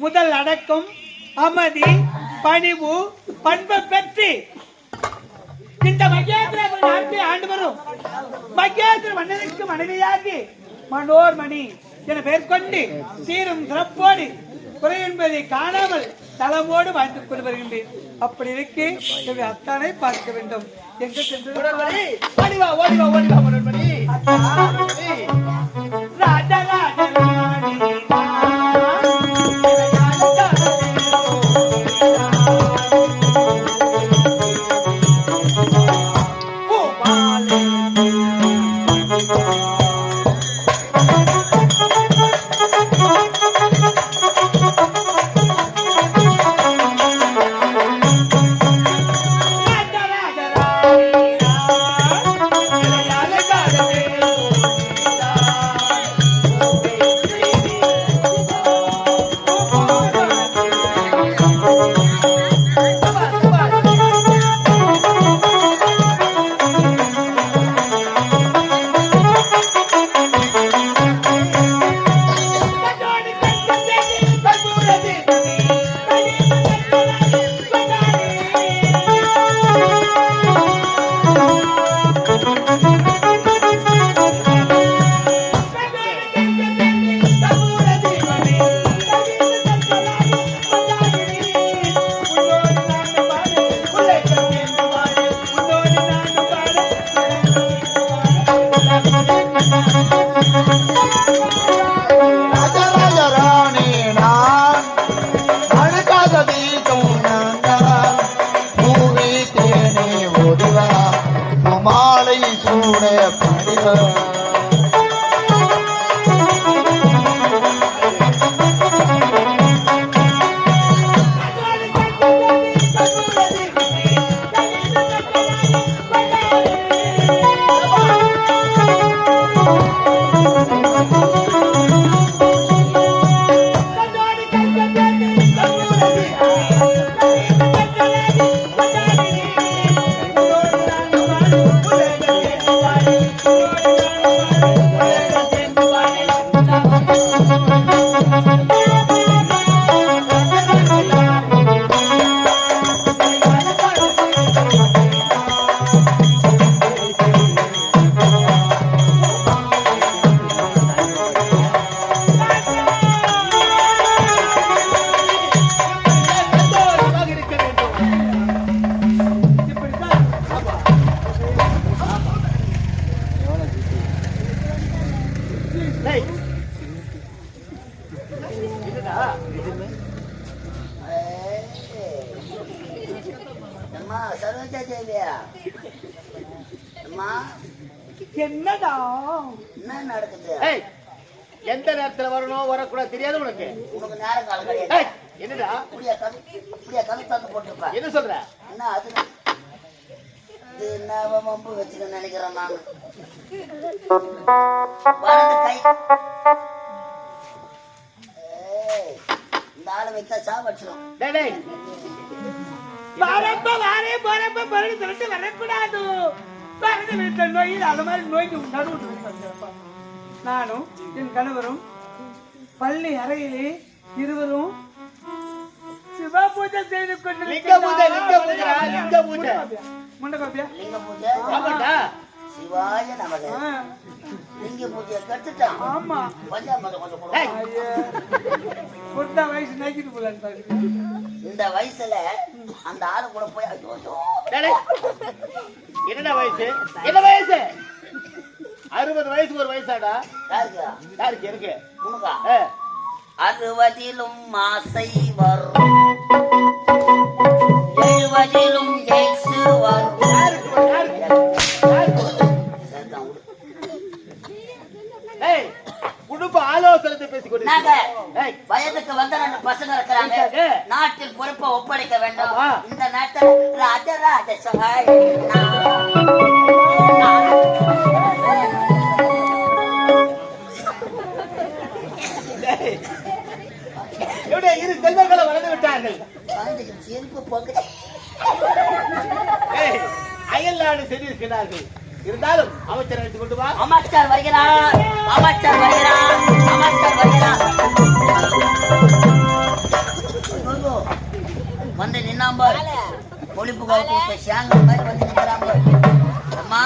முதல் அடக்கம், அமைதி, பணிவு, பண்பு பெற்று இந்த மகேந்திர நாட்டை ஆண்டு வரும் மகேந்திர மன்னனுக்கு மனைவியாகி மனோர்மணி என பெயர் கொண்டு சீரும் சிறப்போடு குறை என்பதை காணாமல் தளமோடு வாழ்ந்து கொண்டு வருகின்றேன். அப்படி இருக்கு அத்தானை பார்க்க வேண்டும். எங்க சென்று ஓடிவா ஓடிவா ஓடிவா மனோர்மணி ராஜா ராஜா என்னடா என்ன நடக்குது? எந்த நேரத்துல வரணும் வரக்கூடாது தெரியாது உனக்கு? உனக்கு நேரம் காலம் கிடையாது. என்னடா புடியா கவி தந்து போட்டுப்பா. என்ன சொல்ற? என்ன அது இது நான் மம்பு வச்சுக்க நினைக்கிறேன் நான். வலது கை இந்த ஆளை வைத்தா சாவச்சிரும். டேய் டேய் வரப்ப வாரே போறப்ப பரடு சொல்லிட்டு வரக்கூடாது. பரடு விட்ட நோயில் அது மாதிரி நோய்க்கு நடுவு. நானும் என் கணவரும் பள்ளி அறையிலே இருவரும் சிவ பூஜை செய்து கொண்டிருக்கிறோம். சிவாய நமக. லிங்க பூஜையை கட்டுட்டான். ஆமா வயசு நைக்கிட்டு போல. இந்த வயசுல அந்த ஆளு கூட போய் என்ன வயசு? என்ன வயசு? 60 வயசுக்கு ஒரு வயசாடா. யாருக்கு இருக்கு? உனக்கா? 60லும் ஆசை வரும், 70லும் ஜெயிச்சு வரும். குடும்ப ஆலோசனை பேசிக்கொண்டு வயதுக்கு வந்த 2 பசங்க இருக்கிறாங்க. நாட்டில் பொறுப்பை ஒப்படைக்க வேண்டும். இந்த நாட்டில் ராஜராஜ சகாய் இரு செல்வங்களை வளர்ந்து விட்டார்கள். அயல் நாடு சென்றிருக்கிறார்கள். இருந்தாலும் அமைச்சர் அழைத்துக் கொண்டு வா. அமைச்சர் வருகிறார், அமைச்சர் வருகிறார், அமைச்சர் வருகிறார். வராம கொழுப்பு கவுத்து சேங்க மாதிரி வந்து நிற்கிறாங்க. அம்மா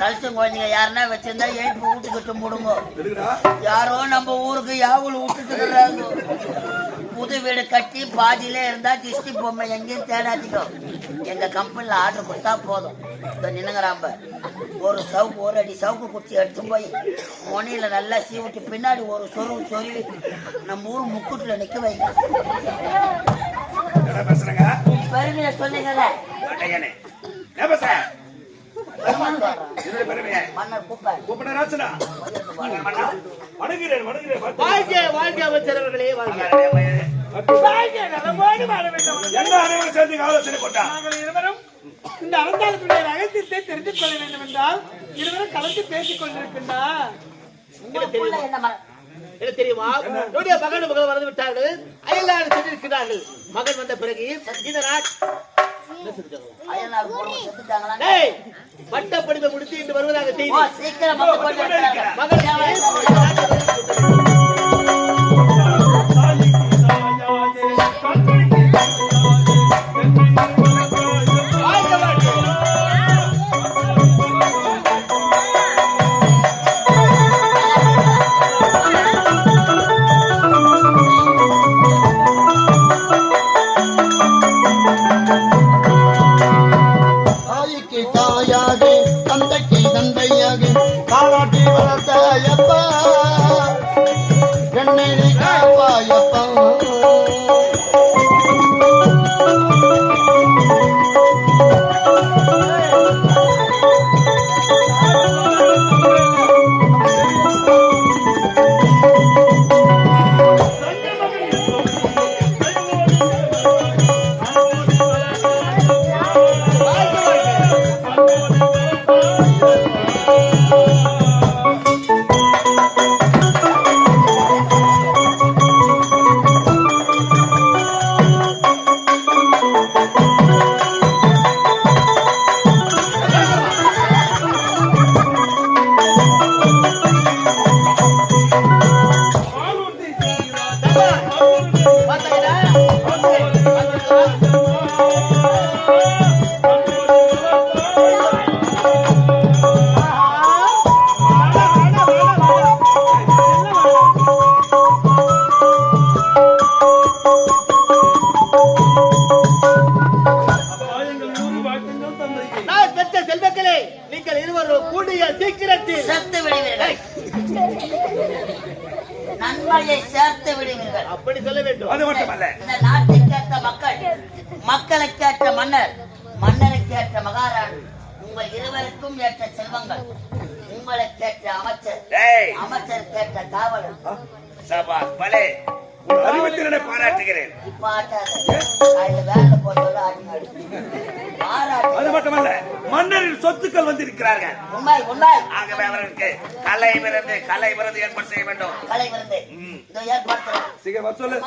தலிச்சம் குழந்தைங்க யாருன்னா வச்சிருந்தா எழுப்பு வீட்டுக்கிட்டு முடுங்க. யாரோ நம்ம ஊருக்கு யாவுல விட்டுட்டுக்கிறாங்க. புது வீடு கட்டி பாதியில இருந்தா திஷ்டி பொம்மை எங்கேயும் தேடாதீங்க. எங்க கம்பெனில ஆர்டர் கொடுத்தா போதும். இப்போ நின்னுங்கிறாம்ப ஒரு சவுக்கு ஒரு அடி சவுக்கு குச்சி எடுத்து போய் முனையில நல்லா சீவிட்டு பின்னாடி ஒரு சொருவு சொருவி நம்ம ஊர் முக்கூட்டுல நிக்க வைங்க. பெருமையை சொன்னீங்கல்ல மன்னர் கூப்பிட வாழ்க்கை அமைச்சரவர்களே இந்த அரசாங்கத்துடைய ரகசியத்தை தெரிந்து கொள்ள வேண்டும் என்றால் இருவரும் கலந்து பேசிக் கொண்டிருக்கின்றார். என்ன தெரியுமா? என்னுடைய மகன் மகள் விட்டார்கள், அயல்நாடு சென்றிருக்கிறார்கள். மகன் வந்த பிறகு இந்த பட்ட படிப்பை முடித்து இன்று வருவதாக செய்தி. நன்மையை சேர்த்து விடுவீர்கள். அப்படி சொல்ல வேண்டும். அது மட்டுமல்ல, இந்த நாட்டுக்கேற்ற மக்கள், மக்களுக்கேற்ற மன்னர், மன்னருக்கேற்ற மகாராணி, உங்கள் இருவருக்கும் ஏற்ற செல்வங்கள், உங்களுக்கேற்ற அமைச்சர், அமைச்சருக்கேற்ற காவலர். சபாஸ் பலே, அறிவுத்திறனை பாராட்டுகிறேன். இப்ப ஆட்டாத வேலை போட்டு ஆட்டினாடு. அது மட்டுமல்ல, மன்னரின் சொத்துக்கள் வந்திருக்கிறார்கள். உண்மை உண்மை. ஆகவே அவர்களுக்கு கலை விருந்து ஏற்பாடு செய்ய வேண்டும். கலை விருந்து இதோ ஏற்பாடு சீக்கிரம் சொல்லு.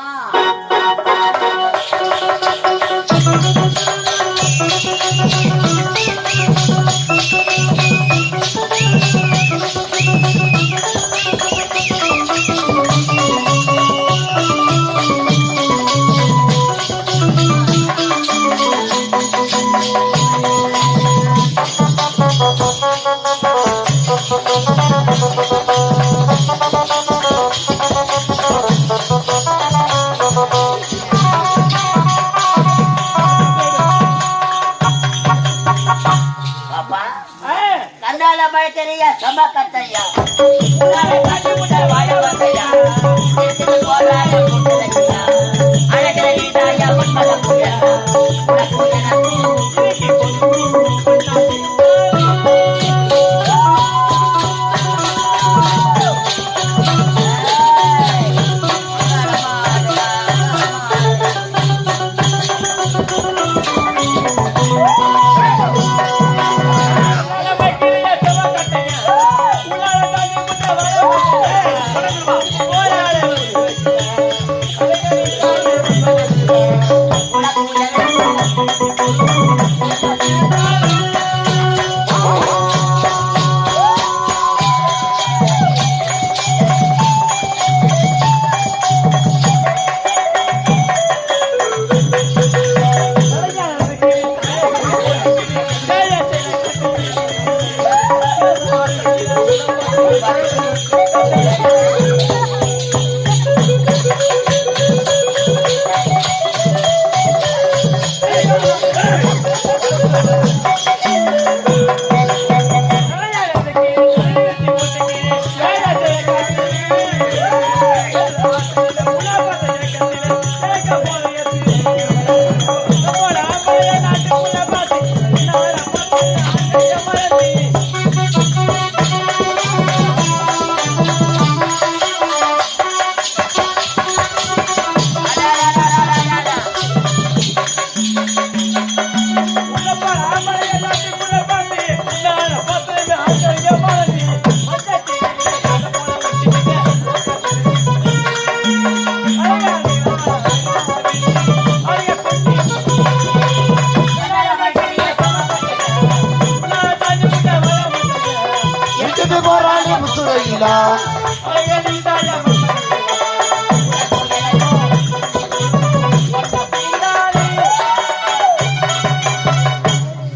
உள்ள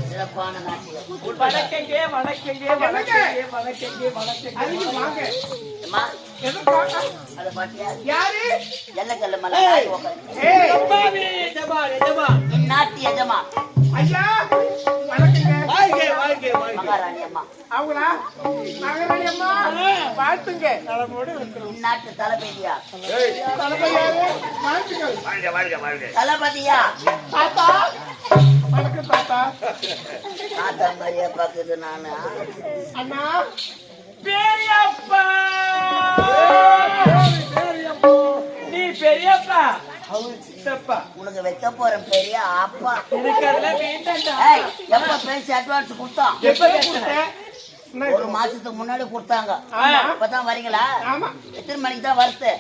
சிறப்பான நாட்டியம். வணக்கங்கே வணக்கங்கே வணக்கங்கே வணக்கங்கே வணக்கங்கே அதுக்கு வாங்க. அம்மா, எதை பாக்க? அதை பாத்தியா? யாரு? எல்லக்கல்ல மலை நாய் உக்காந்து. ஏய், அம்மாவே எஜமான் எஜமான் இந்நாட்டு எஜமா ஐயா, வணக்கங்க. வாழ்க வாழ்க வாழ்க மகாராணி அம்மா, அவங்களா? மகாராணி அம்மா, வாழ்த்துங்க. நலமோடு இருக்கிறோம். இந்நாட்டு தளபதியா, தளபதியாரே, வாழ்த்துங்கள். வாழ்க வாழ்க வாழ்க தளபதியா. தாத்தா, வணக்கம் தாத்தா. தாத்தா மாதிரியா பாக்குது நானு. அண்ணா, பெரியப்பா நீ பெரியப்பா சித்தப்பா உனக்கு வைக்க போறேன் பெரிய அப்பா. இருக்கிறதுல வேண்டாம்டா ஏய், எப்ப பேசி அட்வான்ஸ் கொடுத்தோம்? எப்ப பேசுறேன் என்ன ஒரு மாசத்துக்கு முன்னாடி கொடுத்தாங்க. ஆமா. இப்பதான் வரீங்களா? ஆமா, எத்தனை மணிக்கு தான் வருது?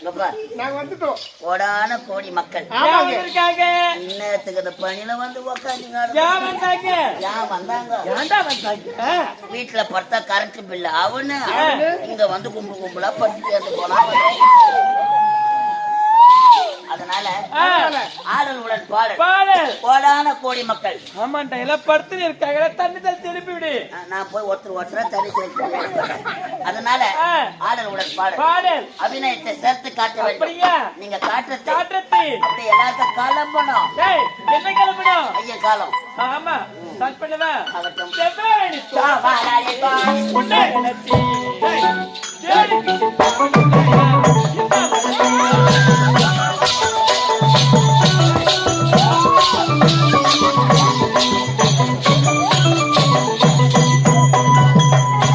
இங்க பார், நாங்க வந்துட்டோம். கோடான கோடி மக்கள் ஆமாங்க. இருக்காங்க இன்னத்துக்கு இந்த பணியில வந்து உக்காந்தீங்க. யார் வந்தாங்க ஏன் வந்தாங்க? ஏன்டா வந்தாங்க வீட்டுல படுத்தா கரண்ட் பில் அவனு இங்க வந்து கும்பலா படுத்து போனா. அதனால ஆடலுடன் பாடல் பாடல் கோடான கோடி மக்கள். ஆமாண்டா எல்லாம் படுத்து இருக்காங்க தண்ணி தான் திருப்பி விடு நான் போய் ஒருத்தர் தனி சேர்த்து. அதனால ஆடலுடன் பாடல் பாடல் அபிநயத்தை சேர்த்து காட்ட வேண்டும். அப்படியா நீங்க காட்டுறது காட்டுறது அப்படி எல்லாருக்கும் கிளம்பணும். ஏய் என்ன கிளம்பணும் ஐயா காலம் ஆமா ஸ்டார்ட் பண்ணுவா ஆகட்டும். செவ்வாழை சாவாராடி பாடி உன்னை நினைச்சி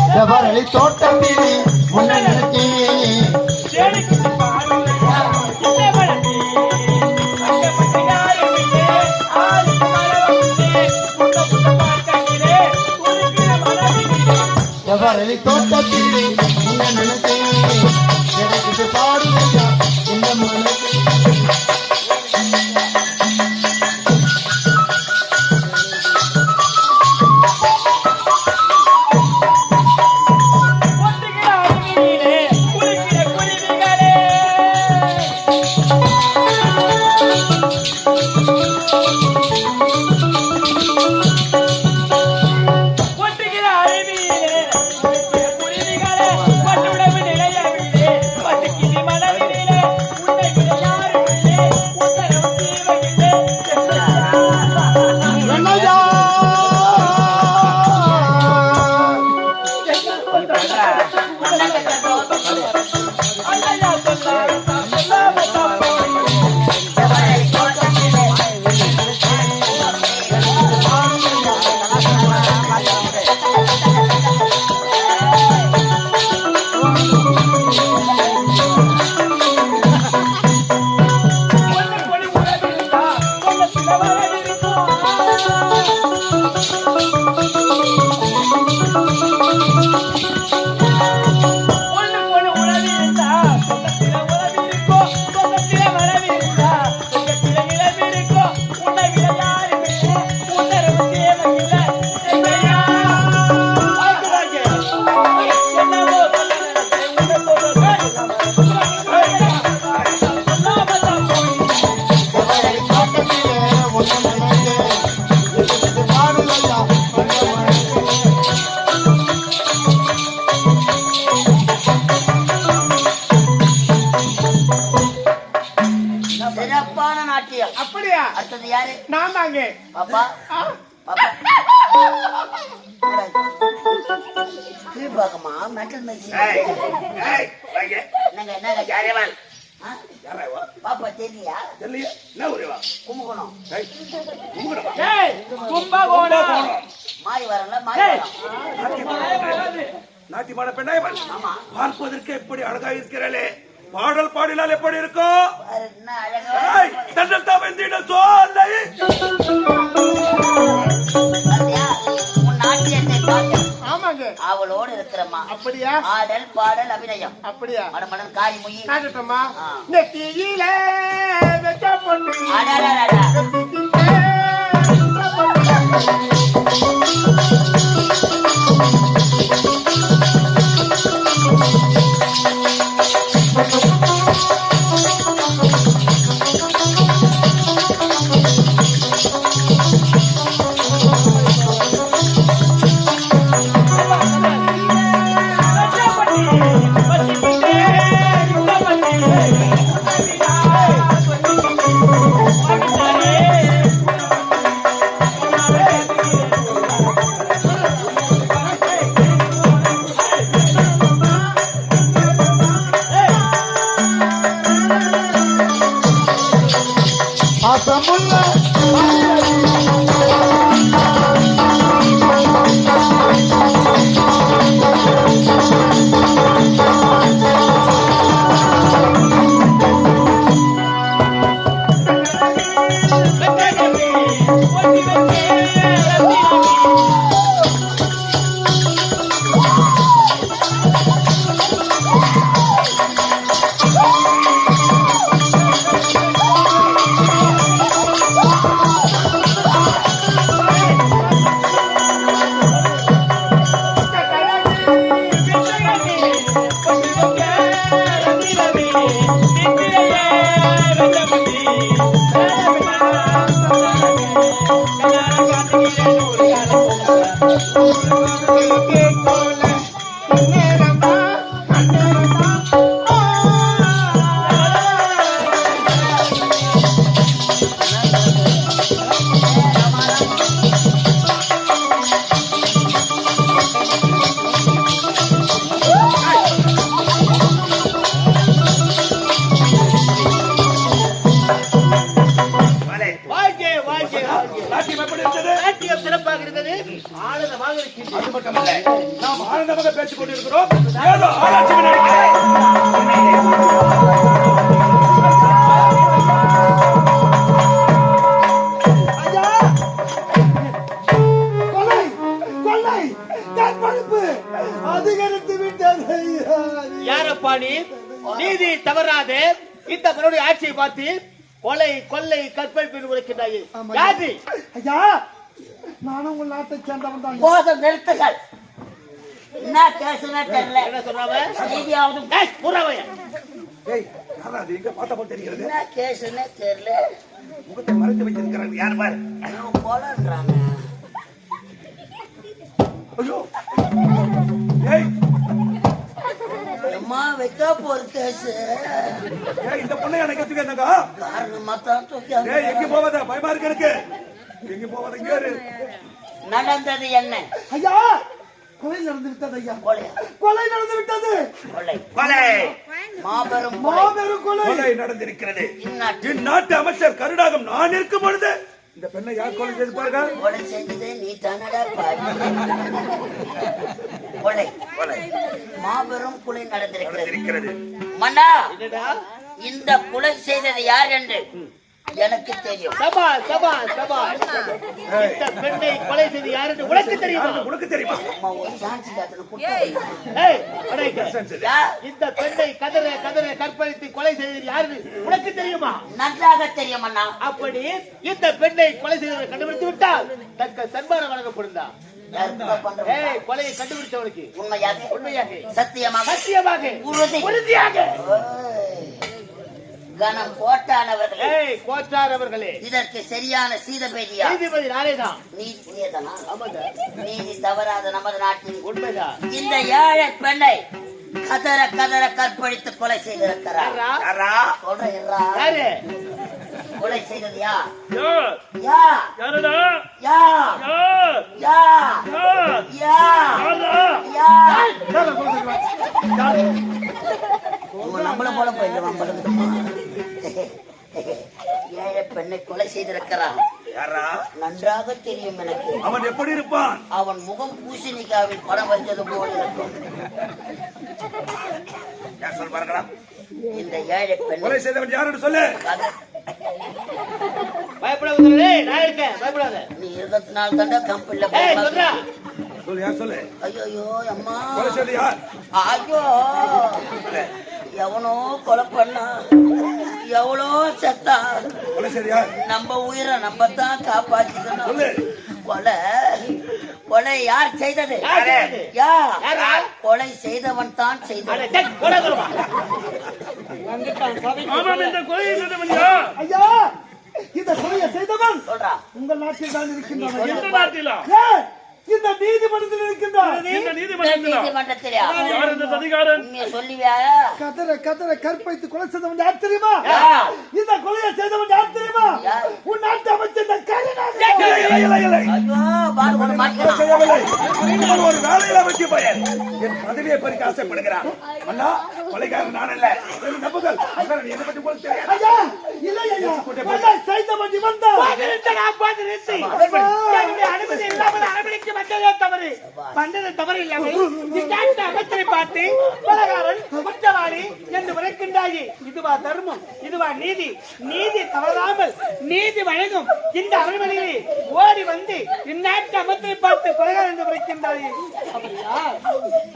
செவரளி தோட்டத்திலே உன்னை நினைத்தே செவரளி தோட்டத்திலே உன்னை நினைத்தே எனக்கு பாடுவையா இந்த மனசே. என்னையா செவரளி தோட்டத்திலே உன்னை நினைத்தே எனக்கு பாடுவையா இந்த மனசே. சிறப்பான நாட்டியம். அப்படியா? அடுத்தது யாரு? நான் தாங்க. பாப்பா ஆ, பாப்பா கீழ்பாக்கமா மெட்டல் மெஷி. ஏய் ஏய் வாங்க என்னங்க என்னங்க யாரேவன் ஆ? யாரா இவ பாப்பா தெரியலையா? தெரியல என்ன ஊரேவா கும்பகோணம் ஏய் உங்கடா கும்பகோணம் மாறி வரல மாறி வரோம். நாட்டியமான பெண்ணாயவன் ஆமா. பார்ப்பதற்கு எப்படி அழகா இருக்கிறாளே பாடல் பாடினால் எப்படி இருக்கும் பாரு, என்ன அழகா ஏய் தன்னல் தான் வெந்திட சொல்லை பாத்தியா? உன் நாட்டியத்தை பார்க்க ஆமாங்க. அவளோடு இருக்கிறம்மா. அப்படியா? ஆடல் பாடல் அபிநயம் அப்படியா? மடமடன் காரி முயி. காட்டட்டுமா? ஆ. நெத்தியிலே வெச்ச பொண்ணு, அடடடடா. நெத்தியிலே வெச்ச பொண்ணு. மாமுல்ல சிறப்பாக இருந்தது. ஆனந்தமாக இருக்கின்றது. அது மட்டுமல்ல, நாம் ஆனந்தமாக பேசிக் கொண்டிருக்கிறோம். ஏதோ ஆராய்ச்சி நடக்கிறது. ஐயா கொலை கொலை கற்பழிப்பு அதிகரித்து விட்டது ஐயா. யாரப்பா நீ? நீதி தவறாது இந்த மனுடைய ஆட்சியை பார்த்து கொலை கொள்ளை கற்பழிப்பு உரைக்கின்றாயே. யாரு? ஐயா நானும் உங்கள் நாட்டை சேர்ந்தவன் தான். போதும் நிறுத்துங்கள். என்ன கேசுன்னு தெரியல. என்ன சொன்னாவ? நீதியாவது புறவையா? ஏய், யாரா அது? எங்க பார்த்தா போல தெரிகிறது. என்ன கேசுன்னு தெரியல. முகத்தை மறைத்து வைத்திருக்கிறாங்க. யார் பாரு? போலன்றாங்க. ஐயோ. ஏய், அம்மா வைக்க போற கேசு ஏய், இந்த பொண்ணை எனக்கு எத்துக்கங்க. காரணமா தான் தூக்கி ஏய், எங்க போவாத? பயமா இருக்கு எனக்கு. எங்க போவாத? இங்க இரு. நடந்தது என்ன? ஐயா கொலை நடந்து விட்டது ஐயா. கொலை கொலை நடந்து விட்டது. கொலை கொலை மாபெரும் மாபெரும் கொலை கொலை நடந்திருக்கிறது. இந்நாட்டு இந்நாட்டு அமைச்சர் கருடாகம் நான் இருக்கும் பொழுது இந்த பெண்ணை யார் கொலை செய்து பாருங்க. கொலை செஞ்சதே நீ தானடா பாவி. கொலை கொலை மாபெரும் கொலை நடந்திருக்கிறது. இருக்கிறது. மன்னா என்னடா? இந்த கொலை செய்தது யார் என்று எனக்கு தெரியும். சபா சபா சபா. இந்த பெண்ணை கொலை செய்து யார் என்று உனக்கு தெரியுமா? உனக்கு தெரியுமா? அம்மா ஒரு சான்ஸ் காட்டுன குட்டி. ஏய், அடேங்க. யார்? இந்த பெண்ணை கதற கதற கற்பழித்து கொலை செய்தது யாரு உனக்கு தெரியுமா? நன்றாக தெரியும் அண்ணா. அப்படி இந்த பெண்ணை கொலை செய்தவரை கண்டுபிடித்து விட்டால் தக்க சன்மானம் வழங்கப்படுதா? யாருக்குப்பா பண்றது? ஏய், கொலையை கண்டுபிடித்தவனுக்கு உண்மையாக உண்மையாக சத்தியமாக சத்தியமாக உறுதி. உறுதியாக. ஓய். கணம் கோட்டானவர்களே, ஏய், கோச்சார் அவர்களே, இதற்கு சரியான சீதபேதியா நீதிபதி நானேதான். நீதியேதனா? ஆமாங்க, நீதி தவறாத நமது நாட்டில் உண்மைதான். இந்த ஏழை பெண்ணை கதற கதற கற்பழித்து கொலை செய்திருக்கிறார். யாரா? யாரா? சொல்றா யாரு? கொலை செய்தது யா யார்? யா யாருடா? யா யார்? யா யார்? யா யாரா? யா நம்மள போல போயிடுவான். ஏழை பெண்ணை கொலை செய்திருக்கிறான். யாரா? நன்றாக தெரியும் எனக்கு. அவன் எப்படி இருப்பான்? அவன் முகம் பூசணிக்காவில் படம் வரைந்தது போல் இருக்கும். யார் சொல் பார்க்கலாம். இந்த ஏழை பெண்ணை கொலை செய்தவன் யாருன்னு சொல்லு. பயப்படாத, நான் இருக்கேன், பயப்படாத. நீ 24 தண்டை கம்பெனில ஏய், சொல்றா. சொல்லு, யார் சொல்லு. ஐயோ அம்மா கொலை செய்தது யார்? ஐயோ எவனோ கொலை பண்ணா, எவ்வளோ செத்தா. கொலை செய்தது யார்? நம்ம உயிரை நம்ம தான் காப்பாற்றிக்கணும். சொல்லு. கொலை கொலை யார் செய்தது? யார் செய்தது? யார்? கொலை செய்தவன் தான் அட, செய்தது. டேய், கொலை கொலைவா. ஐயா இந்த கொலையை செய்தவன் சொல்றா. உங்கள் நாட்டில் தான் இருக்கின்றான். சொல்லுப்பா. ஏன்? இந்த நீதிமன்றத்தில் இருக்கின்றான். நீதிமன்றத்திலயா? உண்மையை சொல்லுவியா? கதற கதற கற்பழித்து கொலை செய்தவன் யார் தெரியுமா? யார்? இந்த கொலையை செய்தவன் யார் தெரியுமா? யார்? உன் நாட்டு அமைச்சர் இந்த கருணாநிதி. இல்லை, இல்லை, இல்லை, இல்லை. ஐயோ பாடு கொண்டு கொலை மாட்டிக்கிறான். செய்யவில்லை. இவன் ஒரு வேலையில வச்சு போய் என் பதவியை பறிக்க ஆசைப்படுகிறான். அண்ணா, கொலைகாரன் நான் இல்ல. நம்புங்கள். நீ என்ன பத்தி உங்களுக்கு தெரியாது. ஐயா இல்லை ஐயா கொலை செய்தவன் இவன் தான். என்னுடைய அனுமதி இல்லாமல் அரவணைக்கு வந்ததே தவறு. வந்தது தவறு இல்லாமல் இந்நாட்டு அமைச்சரை பார்த்து கொலைகாரன் குற்றவாளி என்று உரைக்கின்றாயே. இதுவா தர்மம்? இதுவா நீதி? நீதி தவறாமல் நீதி வழங்கும் இந்த அரண்மனையிலே ஓடி வந்து இந்நாட்டு அமைச்சரை பார்த்து கொலைகாரன் என்று உரைக்கின்றாயே. அப்படியா?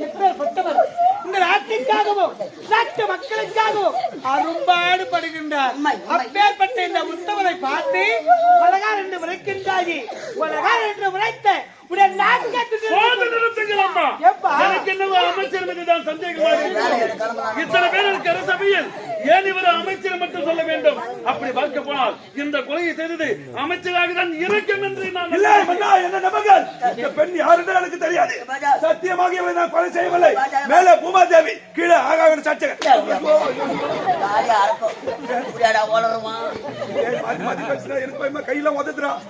எப்பேற்பட்டவர் இந்த நாட்டிற்காகவும் நாட்டு மக்களுக்காகவும் அரும்பாடு படுகின்றார். அப்பேற்பட்ட இந்த உத்தவரை பார்த்து கொலைகாரன் என்று உரைக்கின்றாயே. கொலைகாரன் என்று உரைத்த உடைய அமைச்சர் மீதுதான் சந்தேகமாக இத்தனை பேர் இருக்கிற சபையில் ஏன் இவர் அமைச்சர் மட்டும் சொல்ல வேண்டும்? அப்படி பார்க்க போனால் இந்த கொலையை செய்தது அமைச்சராக தான் இருக்கும் என்று நான் இல்ல மன்னா, என்ன நம்புங்கள். இந்த பெண் யாருன்னு எனக்கு தெரியாது. சத்தியமாக இவளை நான் கொலை செய்யவில்லை. மேலே பூமாதேவி, கீழே ஆகாவின் சாட்சிகள். கையில உதத்துறான்.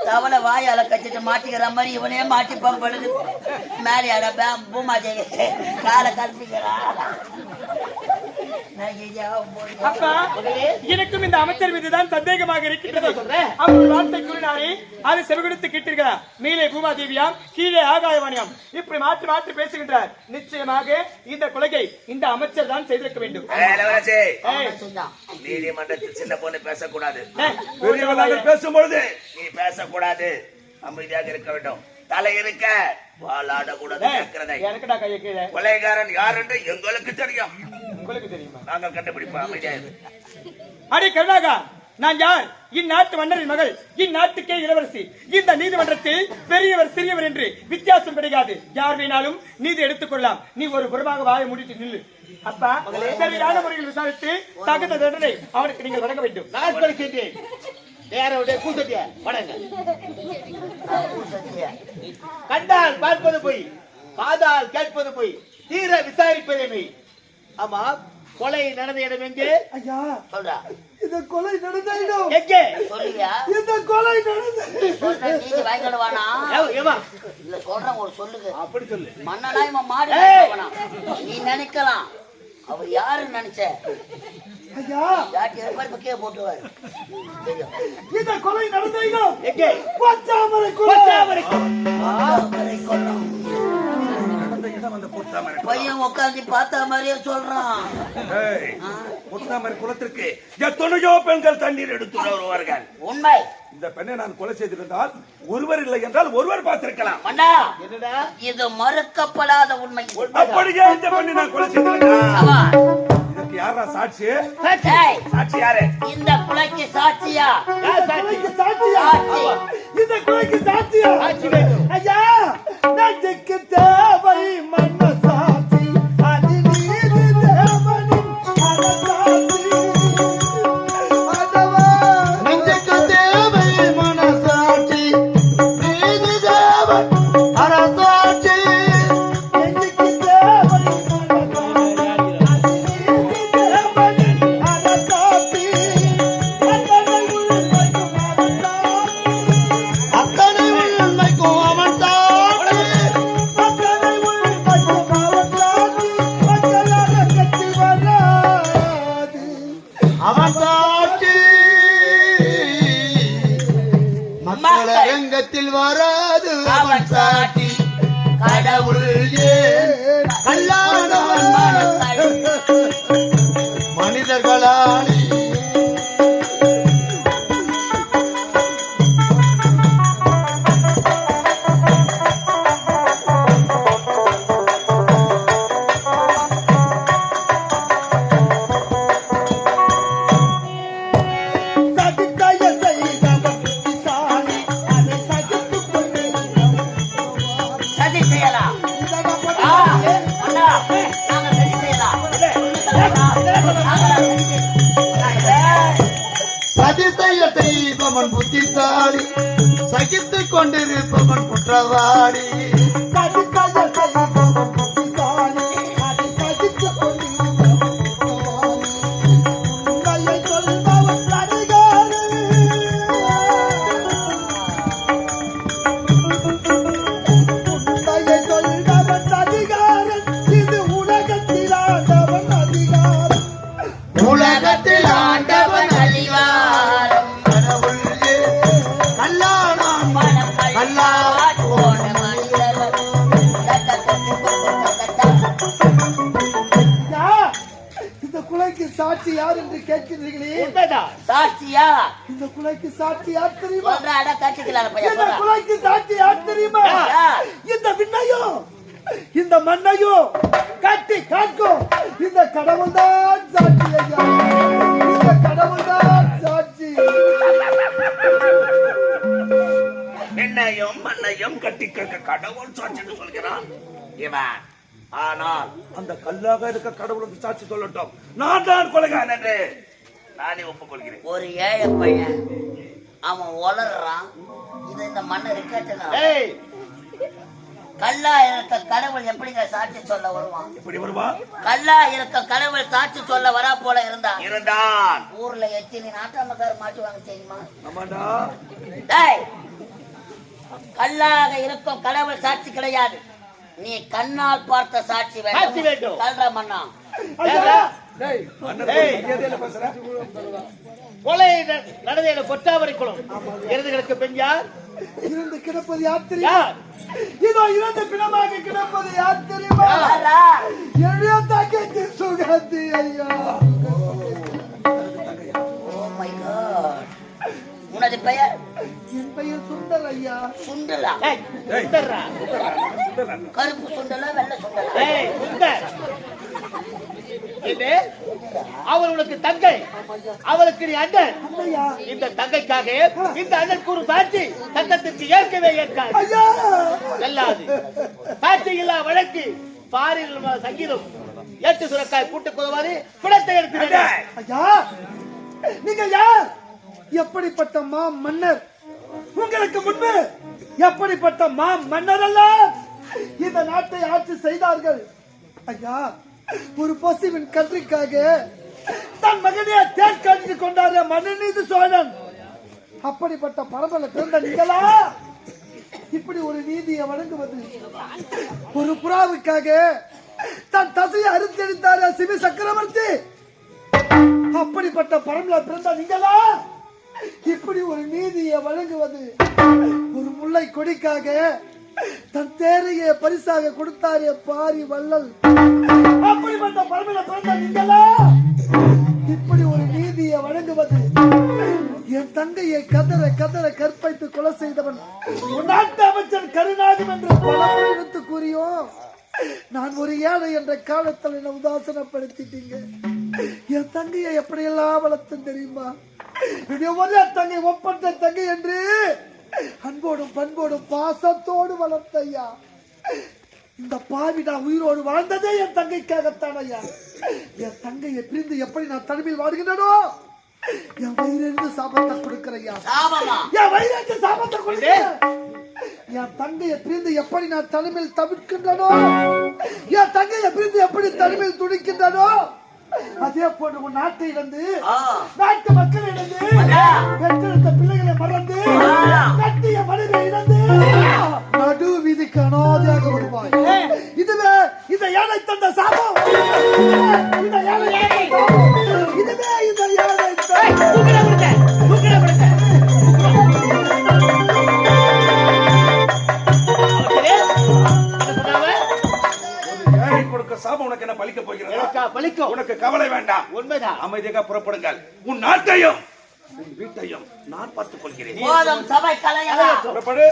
தவளை வாயால கட்டிட்டு மாட்டிக்கிற மாதிரி இவனே மாட்டி பம்பழுது. மேலே பூமாதேவி காலை கற்பிக்கிறா. அப்பா, எனக்கும் இந்த அமைச்சர் மீதுதான் சந்தேகமாக இருக்கின்றது. அவர் வார்த்தை கூறினாரே, அது செவிகொடுத்து கேட்டீர்களா? மேலே பூமாதேவியாம், கீழே ஆகாயவாணியாம். இப்படி மாற்றி மாற்றி பேசுகின்றார். நிச்சயமாக இந்த கொலையை இந்த அமைச்சர் தான் செய்திருக்க வேண்டும். நீதிமன்றத்தில் சின்ன பொண்ணு பேசக்கூடாது. பெரியவர்கள் பேசும்பொழுது நீ பேசக்கூடாது. அமைதியாக இருக்க வேண்டும். தலை இருக்க வாழாட கூடாது. எனக்குடா கையை கீழே. கொலைகாரன் யார் என்று எங்களுக்கு தெரியும். உங்களுக்கு தெரியுமா? நாங்கள் கண்டுபிடிப்போம். அமைதியாக. அடி கருணாகா, நான் யார்? இந்நாட்டு மன்னரின் மகள், இந்நாட்டுக்கே இளவரசி. இந்த நீதிமன்றத்தில் பெரியவர் சிறியவர் என்று வித்தியாசம் கிடையாது. யார் வேணாலும் நீதி எடுத்துக்கொள்ளலாம். நீ ஒரு புறமாக வாயை மூடிட்டு நில்லு. அப்பா, சரியான முறையில் விசாரித்து தகுந்த தண்டனை அவனுக்கு நீங்கள் வழங்க வேண்டும். நான் கொடுக்கின்றேன். நேரவுடைய கூசத்திய வணங்க. கண்டால் பார்ப்பது போய், காதால் கேட்பது போய், தீர விசாரிப்பதே மெய். ஆமா, கொலை நடந்த இடம் எங்கே? ஐயா சொல்றா. இந்த கொலை நடந்த இடம் எங்கே சொல்லுவியா? இந்த கொலை நடந்த நீதி வாங்கிடுவானா? இல்ல சொல்றேன், ஒரு சொல்லுங்க. அப்படி சொல்லு. மன்னனா இவன் மாறி நீ நினைக்கலாம். அவர் யாருன்னு நினைச்ச? ஐயா யாட்டி பக்கே போட்டுவார். இந்த கொலை நடந்த இடம் எங்கே? பச்சாமரை கொல்லம். பையன் உட்காந்து பார்த்த மாதிரியே சொல்றான். முத்தாமரை குளத்திற்கு எத்தனையோ பெண்கள் தண்ணீர் எடுத்து வருவார்கள். உண்மை. இந்த பெண்ணை நான் கொலை செய்திருந்தால் ஒருவர் இல்லை என்றால் ஒருவர் பார்த்திருக்கலாம். அண்ணா, இது மறுக்கப்படாத உண்மை. அப்படியே இந்த பெண்ணை நான் கொலை செய்திருந்தேன். இதுக்கு யாரா சாட்சி? சாட்சி யாரு? இந்த கொலைக்கு சாட்சியா? சாட்சியா? இந்த கொலைக்கு சாட்சியா? ஐயா, நெஞ்சுக்கு தேவை மன்ன சாட்சி. அது நீதி தேவனின் அரசாட்சி. நெஞ்சுக்கு தேவை மனசாட்சி. நீதி தேவன் அரசாட்சி. நெஞ்சுக்கு தேவை அத்தனை உண்மைக்கும் அவன் சாட்சி. அத்தனை உண்மைக்கும் அவன் சாட்சி. மக்களாக கட்டி வராது அவன் சாட்சி. மக்கள் அரங்கத்தில் வராது அவன் சாட்சி. கடவுள் ஏன் கல்லாதவன் மனிதர்களால் சதி செய்யலாம். அண்ணா, நாங்க சதி செய்யலாம். சதி செய்ய செய்பவன் புத்திசாலி, சகித்துக் கொண்டிருப்பவன் குற்றவாளி. சதி செய்ய செய்பவன் புத்திசாலி, அதை சகித்துக் கொண்டிருப்பவன் குற்றவாளி. உண்மையை சொல்பவன் அதிகாரி. உண்மையை சொல்பவன் கொலைக்கு சாட்சி யார் என்று கேட்கிறீர்களே? உண்மைதான். சாட்சியா? இந்த கொலைக்கு சாட்சி யார் தெரியுமா? சொல்றா, அட கட்டிக்கலாம் பையன் இந்த சொல்றா. கொலைக்கு சாட்சி யார் தெரியுமா? யார்? இந்த விண்ணையும் இந்த மண்ணையும் கட்டி காக்கும் இந்த கடவுள் தான் சாட்சி ஐயா. இந்த கடவுள் தான் சாட்சி. என்னையும் மண்ணையும் கட்டி கேட்க கடவுள் சாட்சின்னு சொல்கிறான் இவன். ஆனால் அந்த கல்லாக இருக்க கடவுளுக்கு சாட்சி சொல்லட்டும், நான் தான் கொலைகாரன் என்று நானே ஒப்புக்கொள்கிறேன். ஒரு ஏழை பையன் அவன் வளர்றான். இது இந்த மண்ணை இருக்கட்டுனா ஏய், கல்லா இருக்க கடவுள் எப்படிங்க சாட்சி சொல்ல வருவான்? எப்படி வருவா? கல்லா இருக்க கடவுள் சாட்சி சொல்ல வரா போல இருந்தான். ஊர்ல எத்தனை நாட்டாமக்கார மாட்டுவாங்க தெரியுமா? ஆமாண்டா. டேய், கல்லாக இருக்கும் கடவுள் சாட்சி கிடையாது. நீ கண்ணால் பார்த்த சாட்சி சாட்சி வேண்டும். வேண்டும். கல்ற மண்ணா. ஐயா, கொலை நடந்த கொட்டாவரை குளம் இருந்து கிடக்க பெண் யார்? இருந்து கிடப்பது யார் தெரியுமா? யார்? இதோ இறந்து பிணமாக கிடப்பது யார் தெரியுமா? யாரா? என்னுடைய தங்கச்சி சுகந்தி ஐயா. Oh my God. உனது பெயர்? என் பெயர் சுந்தர் ஐயா. சுண்டலா? ஏய், சுந்தர்ரா. கருப்பு சுண்டலா வெள்ளை சுண்டலா? ஏய், சுந்தர். இது அவள் உனக்கு தங்கை, அவளுக்கு நீ அண்ணன். ஐயா, இந்த தங்கைக்காக இந்த அண்ணன் கூறு சாட்சி சட்டத்திற்கு ஏற்கவே ஏற்காது. ஐயா, செல்லாது. சாட்சி இல்லா வழக்கு பாரில் சங்கீதம் ஏட்டு சுரக்காய் கூட்டு குதவாரி பிணத்தை எடுத்து ஐயா, நீங்க யார்? எப்படிப்பட்ட மா மன்னர்? உங்களுக்கு முன்பு எப்படிப்பட்ட மா மன்னர் எல்லாம் இந்த நாட்டை ஆட்சி செய்தார்கள்? ஐயா, ஒரு பசுவின் கன்றிக்காக தன் மகனையே தேர்க்கழித்து கொண்டாரு மனுநீதி சோழன். அப்படிப்பட்ட பரம்பரை பிறந்த நீங்களா இப்படி ஒரு நீதியை வழங்குவது? ஒரு புறாவுக்காக தன் தசையை அறுத்தெடுத்தாரு சிவி சக்கரவர்த்தி. அப்படிப்பட்ட பரம்பரை பிறந்த நீங்களா இப்படி ஒரு நீதியை வழங்குவது? ஒரு முல்லை கொடிக்காக தன் தேரையை பரிசாக கொடுத்தாரே பாரி வள்ளல். அப்படிப்பட்ட பரம்பரை பிறந்த நீங்களா இப்படி ஒரு நீதியை வழங்குவது? என் தங்கையை கதற கதற கற்பழித்து கொலை செய்தவன் நாட்டு அமைச்சர் கருணாநிதி என்று பலமுறை எடுத்து கூறியோம். நான் ஒரு ஏழை என்ற காலத்தில் என்ன உதாசனப்படுத்திட்டீங்க. என் தங்கையை எப்படியெல்லாம் வளர்த்தேன் தெரியுமா? ஒரே தங்கை ஒப்பற்ற தங்கை என்று அன்போடும் பண்போடும் பாசத்தோடு வளர்த்த ஐயா. இந்த பாவி நான் உயிரோடு வாழ்ந்ததே என் தங்கைக்காகத்தான் ஐயா. என் தங்கையை பிரிந்து எப்படி நான் தனிமையில் வாடுகின்றனோ என் வயிறிலிருந்து சாபத்தை கொடுக்கிறையா. என் வயிறிலிருந்து சாபத்தை கொடுக்கிறேன். என் தங்கையை பிரிந்து எப்படி நான் தனிமையில் தவிர்க்கின்றனோ, என் தங்கையை பிரிந்து எப்படி தனிமையில் துடிக்கின்றனோ, அதே போன்று உன் நாட்டை இழந்து நாட்டு மக்கள் இழந்து பெற்றெடுத்த பிள்ளைகளை மறந்து கட்டிய மனைவியை இழந்து நடு வீதிக்கு அனாதையாக வருவாய். இதுவே இந்த ஏழை தந்த சாபம். இந்த ஏழை இதுவே இந்த ஏழை சாபம் உனக்கு என்ன பலிக்க போகிறது? பலிக்கும். உனக்கு கவலை வேண்டாம். உண்மைதான். அமைதியாக புறப்படுங்கள். உன் நாட்டையும் உன் வீட்டையும் நான் பார்த்துக் கொள்கிறேன். சபை கலையா புறப்படு.